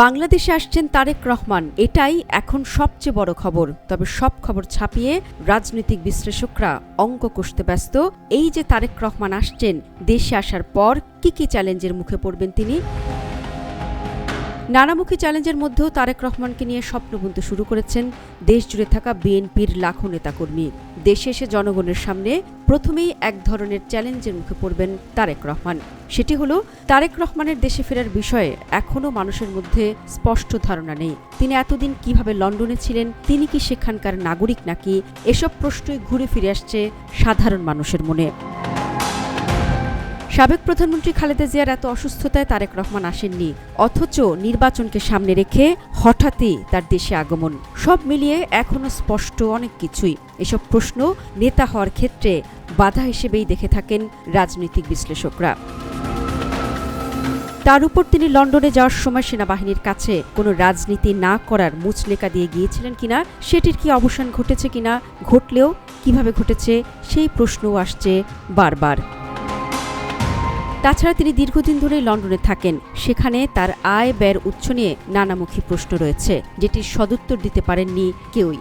বাংলাদেশে আসছেন তারেক রহমান, এটাই এখন সবচেয়ে বড় খবর। তবে সব খবর ছাপিয়ে রাজনৈতিক বিশ্লেষকরা অঙ্ক কষতে ব্যস্ত। এই যে তারেক রহমান আসছেন, দেশে আসার পর কি কি চ্যালেঞ্জের মুখে পড়বেন তিনি। নানামুখী চ্যালেঞ্জের মধ্যেও তারেক রহমানকে নিয়ে স্বপ্ন বুনতে শুরু করেছেন দেশজুড়ে থাকা বিএনপির লাখো নেতাকর্মী। দেশে এসে জনগণের সামনে প্রথমেই এক ধরনের চ্যালেঞ্জের মুখে পড়বেন তারেক রহমান। সেটি হলো, তারেক রহমানের দেশে ফেরার বিষয়ে এখনও মানুষের মধ্যে স্পষ্ট ধারণা নেই। তিনি এতদিন কিভাবে লন্ডনে ছিলেন, তিনি কি সেখানকার নাগরিক নাকি, এসব প্রশ্নই ঘুরে ফিরে আসছে সাধারণ মানুষের মনে। সাবেক প্রধানমন্ত্রী খালেদা জিয়ার এত অসুস্থতায় তারেক রহমান আসেননি, অথচ নির্বাচনকে সামনে রেখে হঠাৎই তার দেশে আগমন। সব মিলিয়ে এখনও স্পষ্ট অনেক কিছুই। এসব প্রশ্ন নেতা হওয়ার ক্ষেত্রে বাধা হিসেবেই দেখে থাকেন রাজনৈতিক বিশ্লেষকরা। তার উপর তিনি লন্ডনে যাওয়ার সময় সেনাবাহিনীর কাছে কোনো রাজনীতি না করার মুচলেকা দিয়ে গিয়েছিলেন কিনা, সেটির কি অবসান ঘটেছে কিনা, ঘটলেও কিভাবে ঘটেছে, সেই প্রশ্নও আসছে বারবার। তাছাড়া তিনি দীর্ঘদিন ধরেই লন্ডনে থাকেন, সেখানে তার আয় ব্যয়ের উৎস নিয়ে নানামুখী প্রশ্ন রয়েছে, যেটির সদুত্তর দিতে পারেননি কেউই।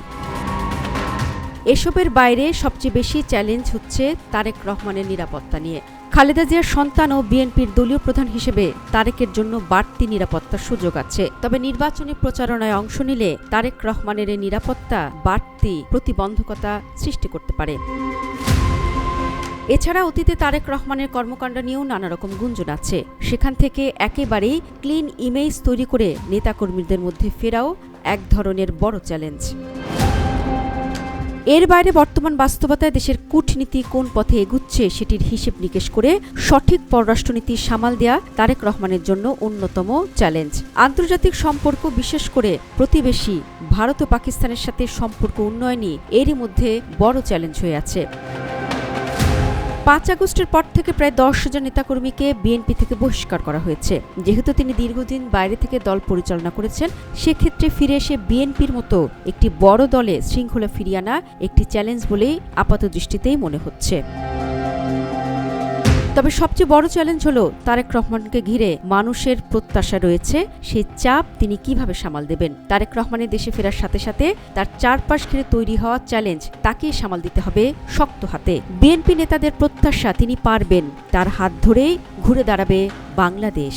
এসবের বাইরে সবচেয়ে বেশি চ্যালেঞ্জ হচ্ছে তারেক রহমানের নিরাপত্তা নিয়ে। খালেদা জিয়ার সন্তান ও বিএনপির দলীয় প্রধান হিসেবে তারেকের জন্য বাড়তি নিরাপত্তার সুযোগ আছে। তবে নির্বাচনী প্রচারণায় অংশ নিলে তারেক রহমানের এই নিরাপত্তা বাড়তি প্রতিবন্ধকতা সৃষ্টি করতে পারে। এছাড়া অতীতে তারেক রহমানের কর্মকাণ্ড নিয়েও নানা রকম গুঞ্জন আছে। সেখান থেকে একেবারেই ক্লিন ইমেজ তৈরি করে নেতাকর্মীদের মধ্যে ফেরাও এক ধরনের বড় চ্যালেঞ্জ। এর বাইরে বর্তমান বাস্তবতায় দেশের কূটনীতি কোন পথে এগুচ্ছে সেটির হিসেব নিকেশ করে সঠিক পররাষ্ট্রনীতি সামাল দেয়া তারেক রহমানের জন্য অন্যতম চ্যালেঞ্জ। আন্তর্জাতিক সম্পর্ক, বিশেষ করে প্রতিবেশী ভারত ও পাকিস্তানের সাথে সম্পর্ক উন্নয়নই এরই মধ্যে বড় চ্যালেঞ্জ হয়ে আছে। 5 আগস্টের পর থেকে প্রায় 10,000 নেতাকর্মীকে বিএনপি থেকে বহিষ্কার করা হয়েছে। যেহেতু তিনি দীর্ঘদিন বাইরে থেকে দল পরিচালনা করেছেন, সেক্ষেত্রে ফিরে এসে বিএনপির মতো একটি বড় দলে শৃঙ্খলা ফিরিয়ে আনা একটি চ্যালেঞ্জ বলেই আপাতদৃষ্টিতেই মনে হচ্ছে। তবে সবচেয়ে বড় চ্যালেঞ্জ হলো, তারেক রহমানকে ঘিরে মানুষের প্রত্যাশা রয়েছে, সেই চাপ তিনি কিভাবে সামাল দেবেন। তারেক রহমানের দেশে ফেরার সাথে সাথে তার চারপাশ ঘিরে তৈরি হওয়া চ্যালেঞ্জ তাকেই সামাল দিতে হবে শক্ত হাতে। বিএনপি নেতাদের প্রত্যাশা তিনি পারবেন, তার হাত ধরেই ঘুরে দাঁড়াবে বাংলাদেশ।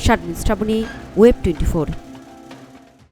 শারমিন শ্রাবণী, ওয়েব 24।